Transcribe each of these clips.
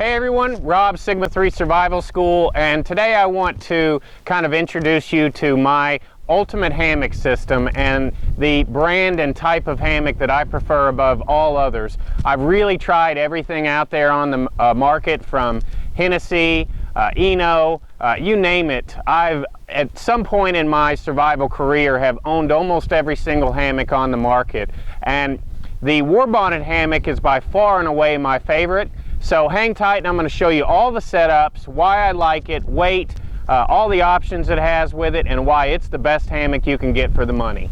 Hey everyone, Rob, Sigma 3 Survival School, and today I want to kind of introduce you to my ultimate hammock system and the brand and type of hammock that I prefer above all others. I've really tried everything out there on the market, from Hennessy, Eno, you name it. I've at some point in my survival career have owned almost every single hammock on the market, and the Warbonnet hammock is by far and away my favorite. So hang tight and I'm going to show you all the setups, why I like it, weight, all the options it has with it, and why it's the best hammock you can get for the money.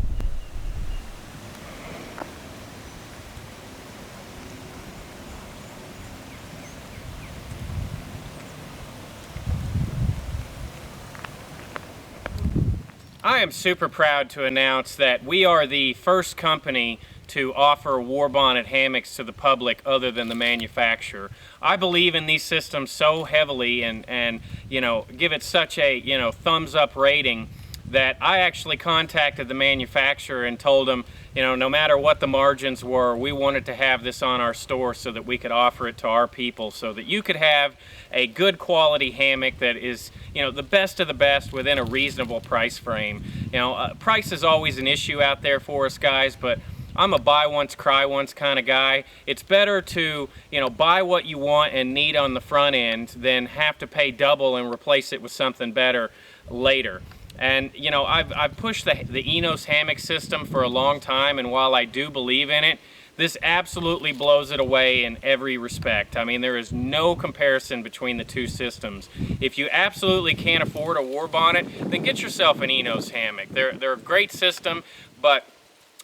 I am super proud to announce that we are the first company to offer Warbonnet hammocks to the public other than the manufacturer. I believe in these systems so heavily and you know, give it such a, you know, thumbs up rating that I actually contacted the manufacturer and told them, you know, no matter what the margins were, we wanted to have this on our store so that we could offer it to our people, so that you could have a good quality hammock that is, you know, the best of the best within a reasonable price frame. You know, price is always an issue out there for us guys, but I'm a buy once, cry once kind of guy. It's better to, you know, buy what you want and need on the front end than have to pay double and replace it with something better later. And, you know, I've pushed the Enos hammock system for a long time, and while I do believe in it, this absolutely blows it away in every respect. I mean, there is no comparison between the two systems. If you absolutely can't afford a Warbonnet, then get yourself an Enos hammock. They're a great system, but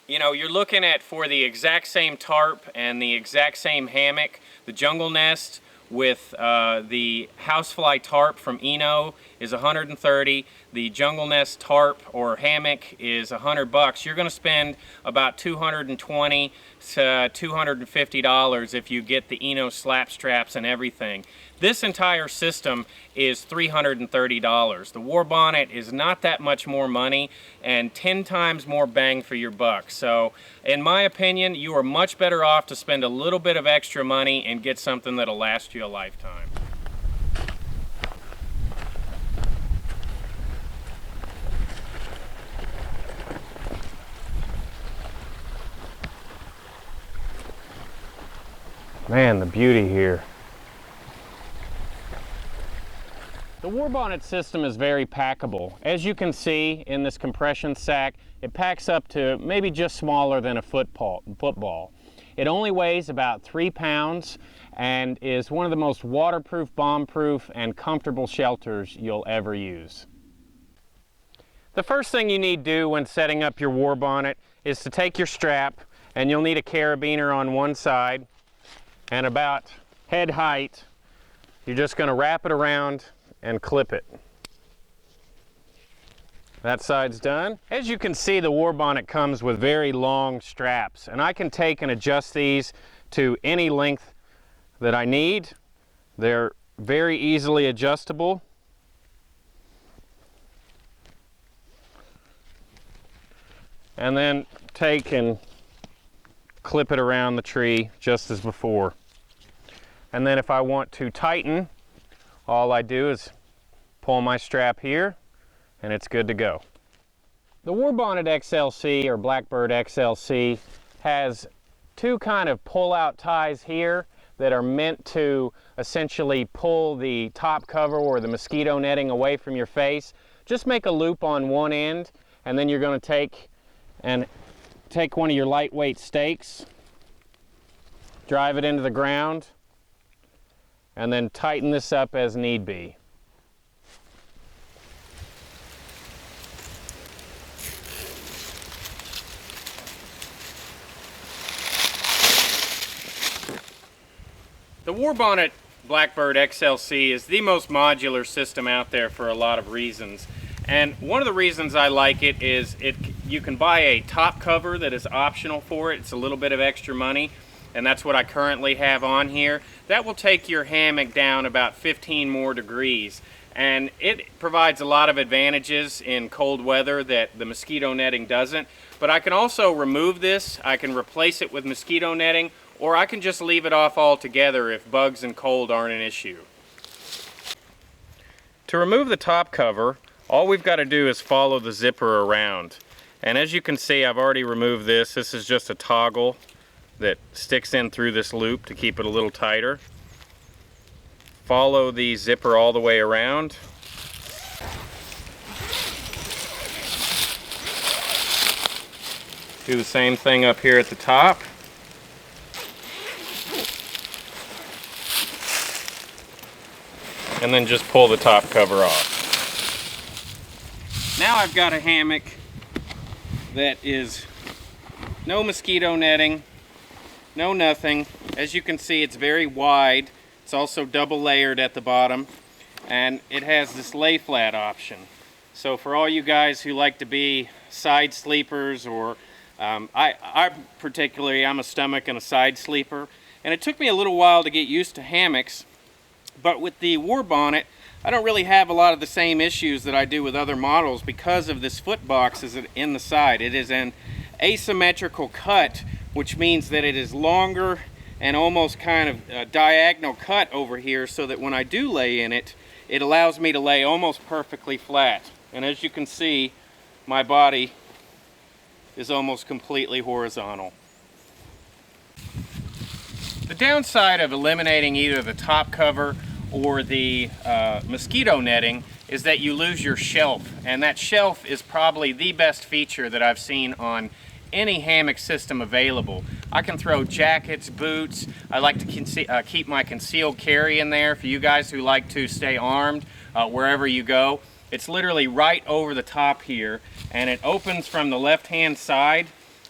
you know, you're looking at, for the exact same tarp and the exact same hammock, the Jungle Nest with the Housefly tarp from Eno is $130. The Jungle Nest tarp or hammock is $100. You're going to spend about $220 to $250 if you get the Eno slap straps and everything. This entire system is $330. The Warbonnet is not that much more money and 10 times more bang for your buck. So in my opinion, you are much better off to spend a little bit of extra money and get something that'll last you a lifetime. Man, the beauty here. The Warbonnet system is very packable. As you can see in this compression sack, it packs up to maybe just smaller than a football. It only weighs about 3 pounds and is one of the most waterproof, bomb-proof, and comfortable shelters you'll ever use. The first thing you need to do when setting up your Warbonnet is to take your strap, and you'll need a carabiner on one side, and about head height, you're just going to wrap it around and clip it. That side's done. As you can see, the Warbonnet comes with very long straps, and I can take and adjust these to any length that I need. They're very easily adjustable. And then take and clip it around the tree just as before. And then if I want to tighten, all I do is pull my strap here and it's good to go. The Warbonnet XLC or Blackbird XLC has two kind of pull-out ties here that are meant to essentially pull the top cover or the mosquito netting away from your face. Just make a loop on one end, and then you're going to take one of your lightweight stakes, drive it into the ground, and then tighten this up as need be. The Warbonnet Blackbird XLC is the most modular system out there for a lot of reasons. And one of the reasons I like it is you can buy a top cover that is optional for it. It's a little bit of extra money, and that's what I currently have on here. That will take your hammock down about 15 more degrees, and it provides a lot of advantages in cold weather that the mosquito netting doesn't. But I can also remove this. I can replace it with mosquito netting, or I can just leave it off altogether if bugs and cold aren't an issue. To remove the top cover, all we've got to do is follow the zipper around. And as you can see, I've already removed this. This is just a toggle that sticks in through this loop to keep it a little tighter. Follow the zipper all the way around. Do the same thing up here at the top. And then just pull the top cover off. Now I've got a hammock that is no mosquito netting, no nothing. As you can see, it's very wide. It's also double layered at the bottom, and it has this lay flat option. So for all you guys who like to be side sleepers, or I'm a stomach and a side sleeper, and it took me a little while to get used to hammocks, but with the Warbonnet, I don't really have a lot of the same issues that I do with other models because of this foot box is in the side. It is an asymmetrical cut, which means that it is longer and almost kind of a diagonal cut over here, so that when I do lay in it, it allows me to lay almost perfectly flat. And as you can see, my body is almost completely horizontal. The downside of eliminating either the top cover or the mosquito netting is that you lose your shelf, and that shelf is probably the best feature that I've seen on any hammock system available. I can throw jackets, boots. I like to keep my concealed carry in there for you guys who like to stay armed wherever you go. It's literally right over the top here, and it opens from the left-hand side,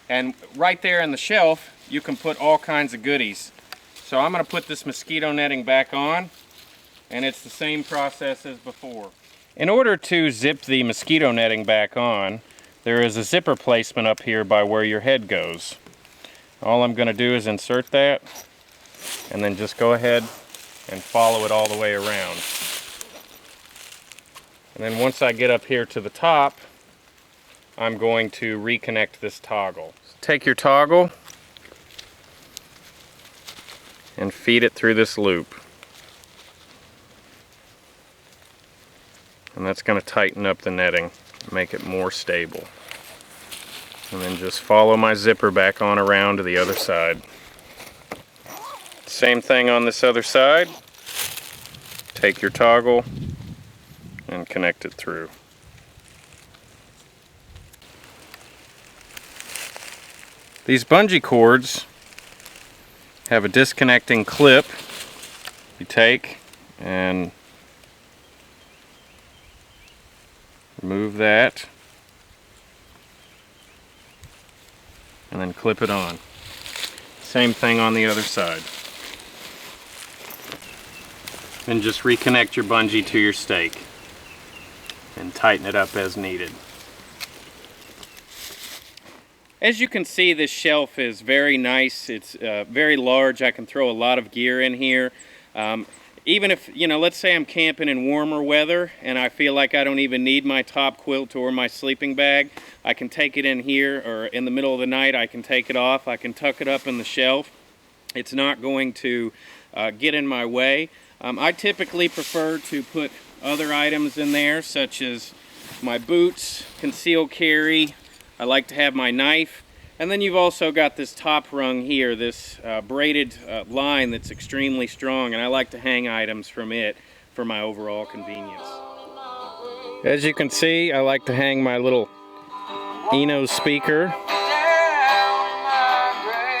and right there in the shelf you can put all kinds of goodies. So I'm going to put this mosquito netting back on, and it's the same process as before. In order to zip the mosquito netting back on, there is a zipper placement up here by where your head goes. All I'm going to do is insert that, and then just go ahead and follow it all the way around. And then once I get up here to the top, I'm going to reconnect this toggle. So take your toggle and feed it through this loop. And that's going to tighten up the netting, make it more stable. And then just follow my zipper back on around to the other side. Same thing on this other side. Take your toggle and connect it through. These bungee cords have a disconnecting clip you take and remove that and then clip it on. Same thing on the other side. Then just reconnect your bungee to your stake and tighten it up as needed. As you can see, this shelf is very nice. It's very large. I can throw a lot of gear in here. Even if, let's say I'm camping in warmer weather and I feel like I don't even need my top quilt or my sleeping bag, I can take it in here, or in the middle of the night I can take it off. I can tuck it up in the shelf. It's not going to get in my way. I typically prefer to put other items in there, such as my boots, concealed carry. I like to have my knife. And then you've also got this top rung here, this braided line that's extremely strong, and I like to hang items from it for my overall convenience. As you can see, I like to hang my little Eno speaker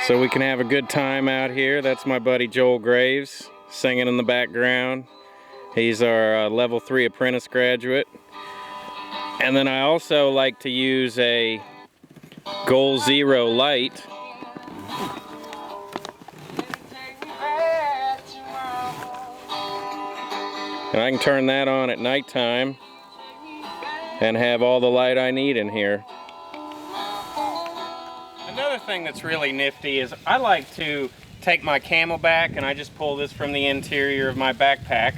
so we can have a good time out here. That's my buddy Joel Graves singing in the background. He's our level 3 apprentice graduate. And then I also like to use a Goal Zero light. And I can turn that on at nighttime and have all the light I need in here. Another thing that's really nifty is I like to take my Camelback, and I just pull this from the interior of my backpack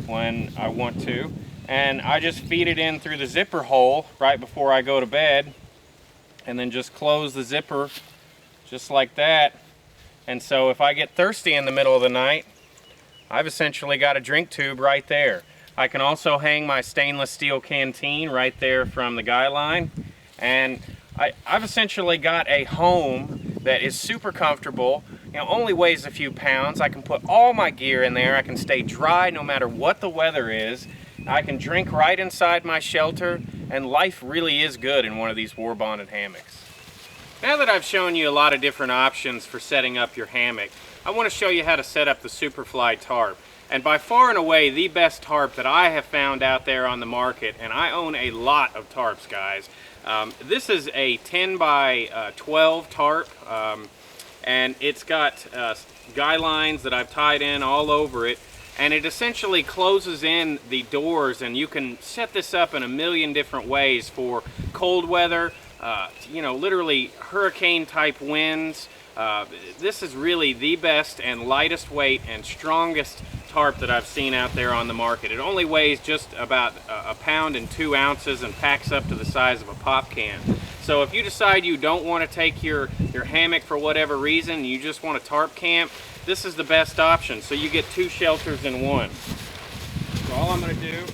when I want to, and I just feed it in through the zipper hole right before I go to bed, and then just close the zipper just like that, And so if I get thirsty in the middle of the night, I've essentially got a drink tube right there. I can also hang my stainless steel canteen right there from the guy line. And I've essentially got a home that is super comfortable, only weighs a few pounds. I can put all my gear in there. I can stay dry no matter what the weather is. I can drink right inside my shelter, and life really is good in one of these war bonded hammocks. Now that I've shown you a lot of different options for setting up your hammock, I want to show you how to set up the Superfly tarp. And by far and away the best tarp that I have found out there on the market, and I own a lot of tarps, guys. This is a 10 by 12 tarp, and it's got guy lines that I've tied in all over it, and it essentially closes in the doors, and you can set this up in a million different ways for cold weather, literally hurricane type winds. This is really the best and lightest weight and strongest tarp that I've seen out there on the market. It only weighs just about a pound and 2 ounces and packs up to the size of a pop can. So if you decide you don't want to take your hammock for whatever reason, you just want a tarp camp, this is the best option. So you get 2 shelters in one. So all I'm going to do...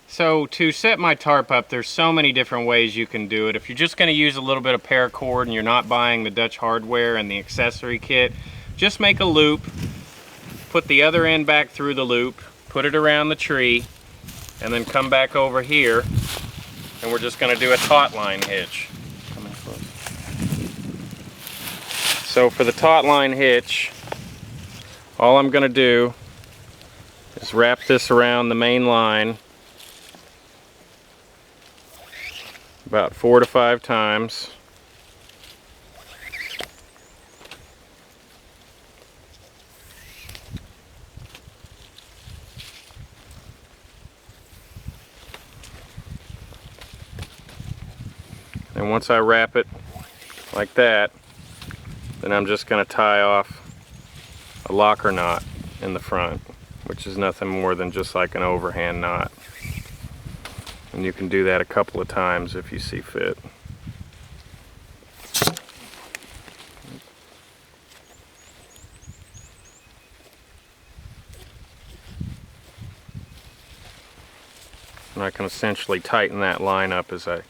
So to set my tarp up, there's so many different ways you can do it. If you're just going to use a little bit of paracord and you're not buying the Dutch hardware and the accessory kit, just make a loop, put the other end back through the loop, put it around the tree, and then come back over here, and we're just going to do a taut line hitch. Come in close. So for the taut line hitch, all I'm going to do is wrap this around the main line about 4 to 5 times. And once I wrap it like that, then I'm just going to tie off a locker knot in the front, which is nothing more than just like an overhand knot. And you can do that a couple of times if you see fit. And I can essentially tighten that line up as I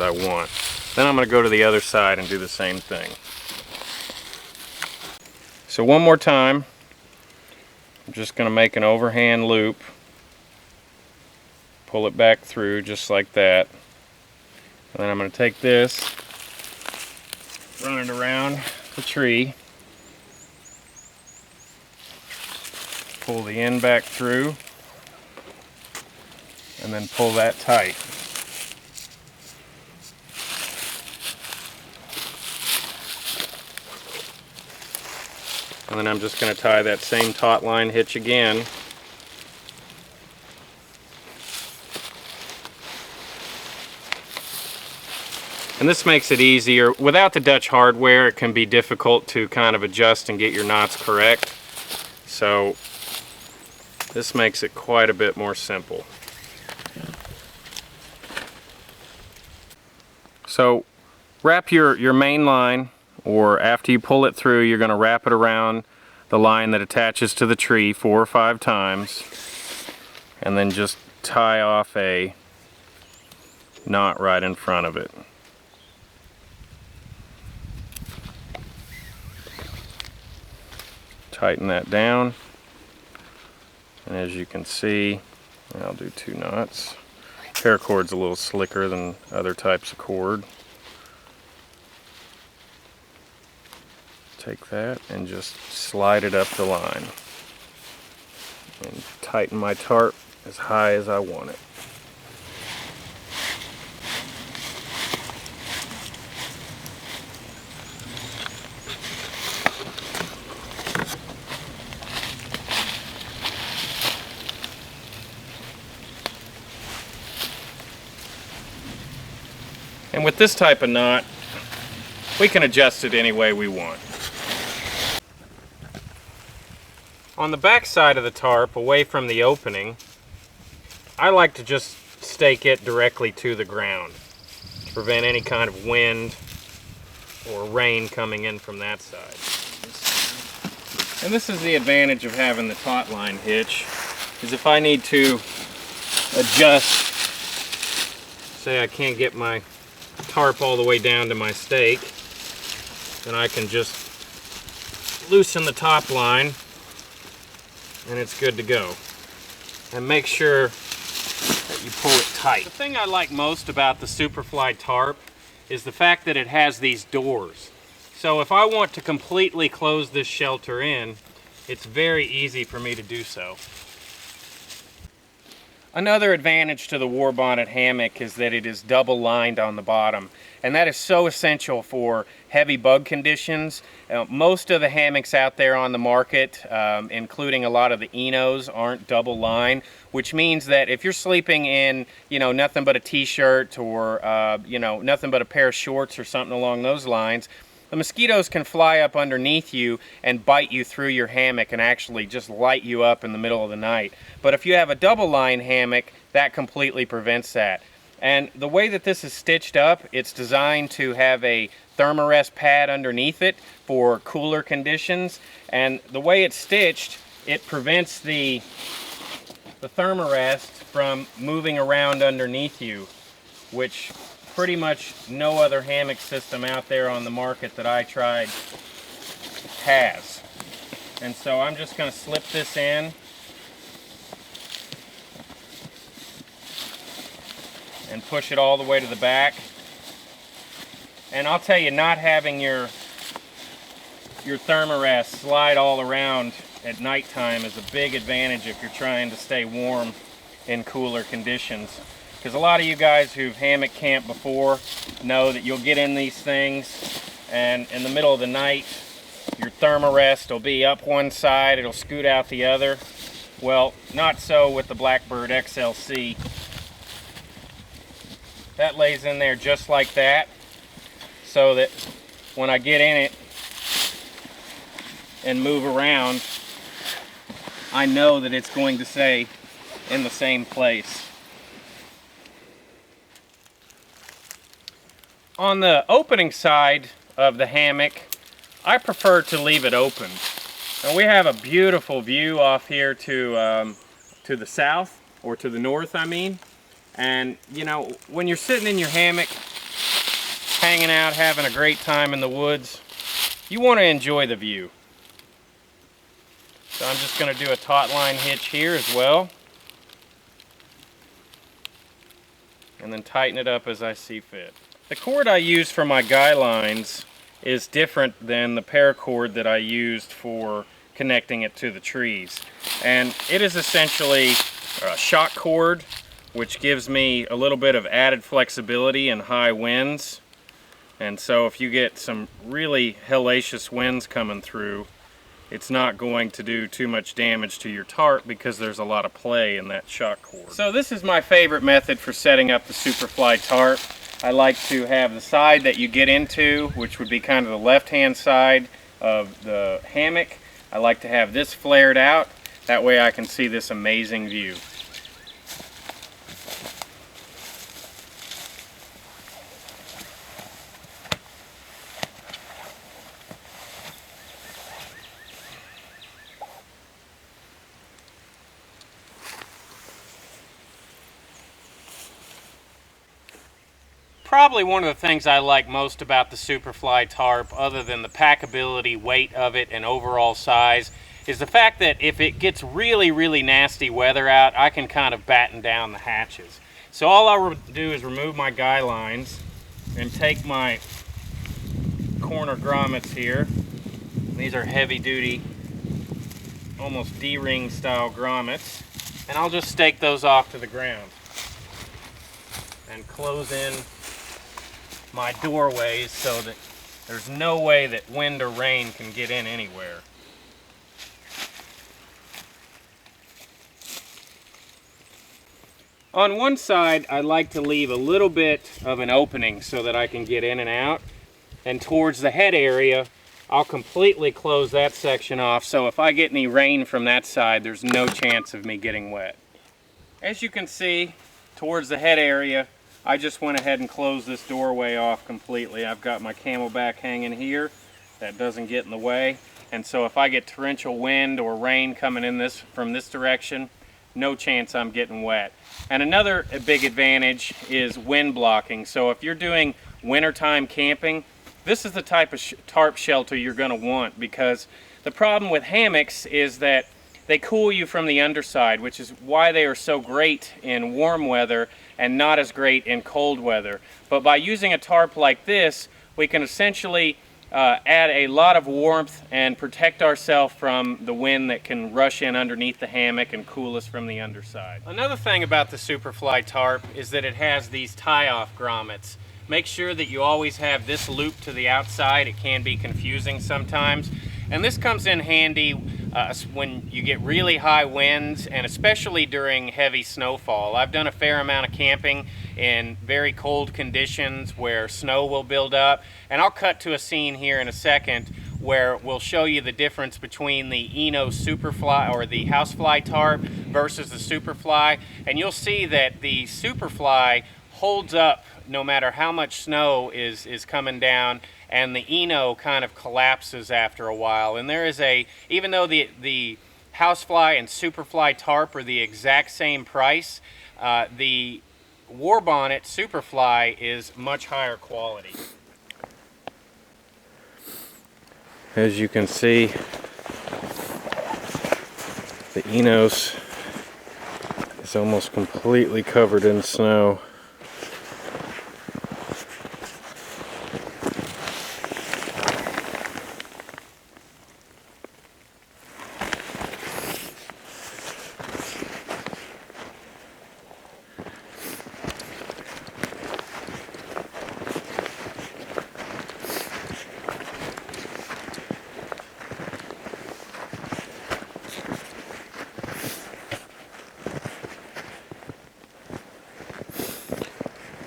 want. Then I'm going to go to the other side and do the same thing. So one more time, I'm just going to make an overhand loop. Pull it back through just like that. And then I'm going to take this, run it around the tree, pull the end back through, and then pull that tight. And then I'm just going to tie that same taut line hitch again. And this makes it easier. Without the Dutch hardware, it can be difficult to kind of adjust and get your knots correct. So this makes it quite a bit more simple. So wrap your main line, or after you pull it through, you're going to wrap it around the line that attaches to the tree 4 or 5 times, and then just tie off a knot right in front of it. Tighten that down, and as you can see, I'll do 2 knots. Paracord's a little slicker than other types of cord. Take that and just slide it up the line and tighten my tarp as high as I want it. And with this type of knot, we can adjust it any way we want. On the back side of the tarp, away from the opening, I like to just stake it directly to the ground to prevent any kind of wind or rain coming in from that side. And this is the advantage of having the taut line hitch, is if I need to adjust, say I can't get my tarp all the way down to my stake, then I can just loosen the top line and it's good to go. And make sure that you pull it tight. The thing I like most about the Superfly tarp is the fact that it has these doors. So if I want to completely close this shelter in, it's very easy for me to do so. Another advantage to the War Bonnet hammock is that it is double lined on the bottom, and that is so essential for heavy bug conditions. Most of the hammocks out there on the market, including a lot of the Enos, aren't double lined, which means that if you're sleeping in, nothing but a t-shirt or, nothing but a pair of shorts or something along those lines, the mosquitoes can fly up underneath you and bite you through your hammock and actually just light you up in the middle of the night. But if you have a double line hammock, that completely prevents that. And the way that this is stitched up, it's designed to have a Thermarest pad underneath it for cooler conditions. And the way it's stitched, it prevents the Thermarest from moving around underneath you, which pretty much no other hammock system out there on the market that I tried has. And so I'm just going to slip this in and push it all the way to the back. And I'll tell you, not having your Thermarest slide all around at nighttime is a big advantage if you're trying to stay warm in cooler conditions. Because a lot of you guys who've hammock camped before know that you'll get in these things and in the middle of the night your Thermarest will be up one side, it'll scoot out the other. Well, not so with the Blackbird XLC. That lays in there just like that, so that when I get in it and move around, I know that it's going to stay in the same place. On the opening side of the hammock, I prefer to leave it open. And we have a beautiful view off here to the south, or to the north, I mean. And when you're sitting in your hammock, hanging out, having a great time in the woods, you want to enjoy the view. So I'm just going to do a taut line hitch here as well. And then tighten it up as I see fit. The cord I use for my guy lines is different than the paracord that I used for connecting it to the trees. And it is essentially a shock cord, which gives me a little bit of added flexibility in high winds. And so if you get some really hellacious winds coming through, it's not going to do too much damage to your tarp because there's a lot of play in that shock cord. So this is my favorite method for setting up the Superfly tarp. I like to have the side that you get into, which would be kind of the left-hand side of the hammock. I like to have this flared out. That way I can see this amazing view. Probably one of the things I like most about the Superfly tarp, other than the packability, weight of it, and overall size, is the fact that if it gets really, really nasty weather out, I can kind of batten down the hatches. So all I'll do is remove my guy lines and take my corner grommets here. These are heavy duty, almost D-ring style grommets. And I'll just stake those off to the ground and close in my doorways so that there's no way that wind or rain can get in anywhere. On one side, I like to leave a little bit of an opening so that I can get in and out. And towards the head area, I'll completely close that section off, so if I get any rain from that side, there's no chance of me getting wet. As you can see, towards the head area, I just went ahead and closed this doorway off completely. I've got my Camelback hanging here. That doesn't get in the way. And so if I get torrential wind or rain coming in from this direction, no chance I'm getting wet. And another big advantage is wind blocking. So if you're doing wintertime camping, this is the type of tarp shelter you're going to want, because the problem with hammocks is that they cool you from the underside, which is why they are so great in warm weather and not as great in cold weather. But by using a tarp like this, we can essentially add a lot of warmth and protect ourselves from the wind that can rush in underneath the hammock and cool us from the underside. Another thing about the Superfly tarp is that it has these tie-off grommets. Make sure that you always have this loop to the outside. It can be confusing sometimes. And this comes in handy when you get really high winds, and especially during heavy snowfall. I've done a fair amount of camping in very cold conditions where snow will build up, and I'll cut to a scene here in a second where we'll show you the difference between the Eno Superfly or the Housefly tarp versus the Superfly, and you'll see that the Superfly holds up no matter how much snow is coming down, and the Eno kind of collapses after a while. And there is even though the Housefly and Superfly tarp are the exact same price, the Warbonnet Superfly is much higher quality. As you can see, the Enos is almost completely covered in snow.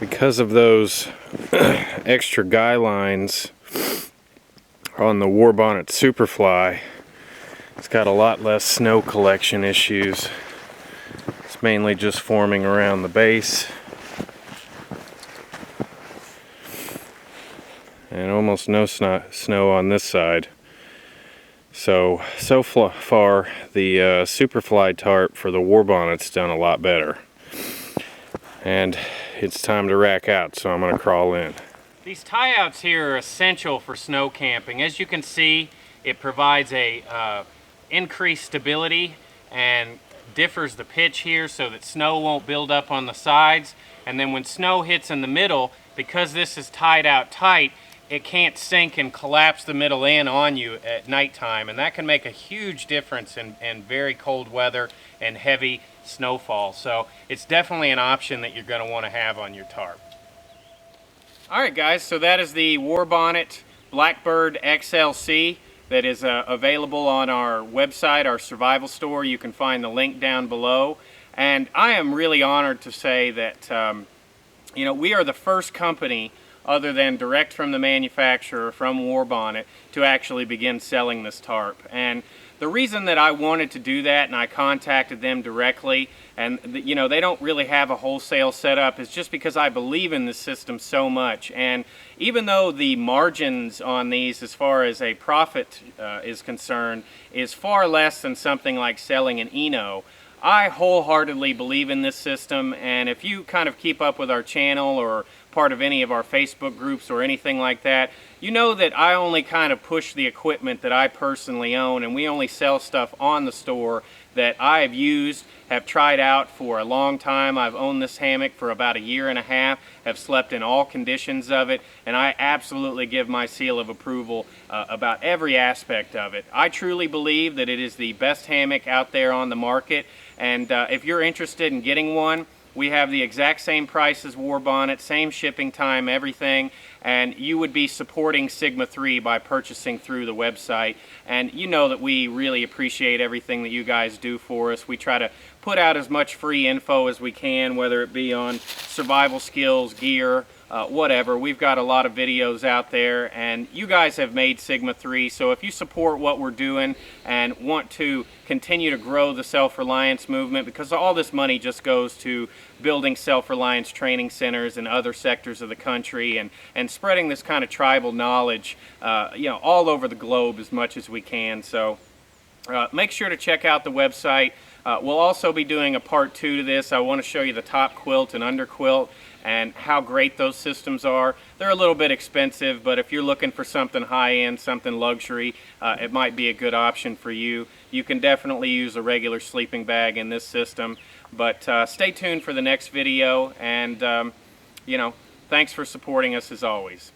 Because of those extra guy lines on the Warbonnet Superfly, it's got a lot less snow collection issues. It's mainly just forming around the base and almost no snow on this side. So far the Superfly tarp for the Warbonnet's done a lot better. And it's time to rack out, so I'm going to crawl in. These tie-outs here are essential for snow camping. As you can see, it provides a increased stability and differs the pitch here so that snow won't build up on the sides. And then when snow hits in the middle, because this is tied out tight, it can't sink and collapse the middle in on you at nighttime, and that can make a huge difference in very cold weather and heavy snowfall. So it's definitely an option that you're going to want to have on your tarp. Alright guys, so that is the Warbonnet Blackbird XLC that is available on our website, our survival store. You can find the link down below. And I am really honored to say that we are the first company other than direct from the manufacturer, from Warbonnet, to actually begin selling this tarp. And the reason that I wanted to do that, and I contacted them directly, and they don't really have a wholesale setup, is just because I believe in this system so much. And even though the margins on these, as far as a profit is concerned, is far less than something like selling an Eno, I wholeheartedly believe in this system. And if you kind of keep up with our channel or part of any of our Facebook groups or anything like that, you know that I only kind of push the equipment that I personally own, and we only sell stuff on the store that I have used, have tried out for a long time. I've owned this hammock for about 1.5 years, have slept in all conditions of it, and I absolutely give my seal of approval about every aspect of it. I truly believe that it is the best hammock out there on the market, and if you're interested in getting one, we have the exact same price as Warbonnet, same shipping time, everything, and you would be supporting Sigma 3 by purchasing through the website. And you know that we really appreciate everything that you guys do for us. We try to put out as much free info as we can, whether it be on survival skills, gear, whatever. We've got a lot of videos out there, and you guys have made Sigma 3, so if you support what we're doing and want to continue to grow the self-reliance movement, because all this money just goes to building self-reliance training centers in other sectors of the country, and spreading this kind of tribal knowledge all over the globe as much as we can. So make sure to check out the website. We'll also be doing a part 2 to this. I want to show you the top quilt and under quilt and how great those systems are. They're a little bit expensive, but if you're looking for something high-end, something luxury, it might be a good option for you. You can definitely use a regular sleeping bag in this system, but stay tuned for the next video, and thanks for supporting us as always.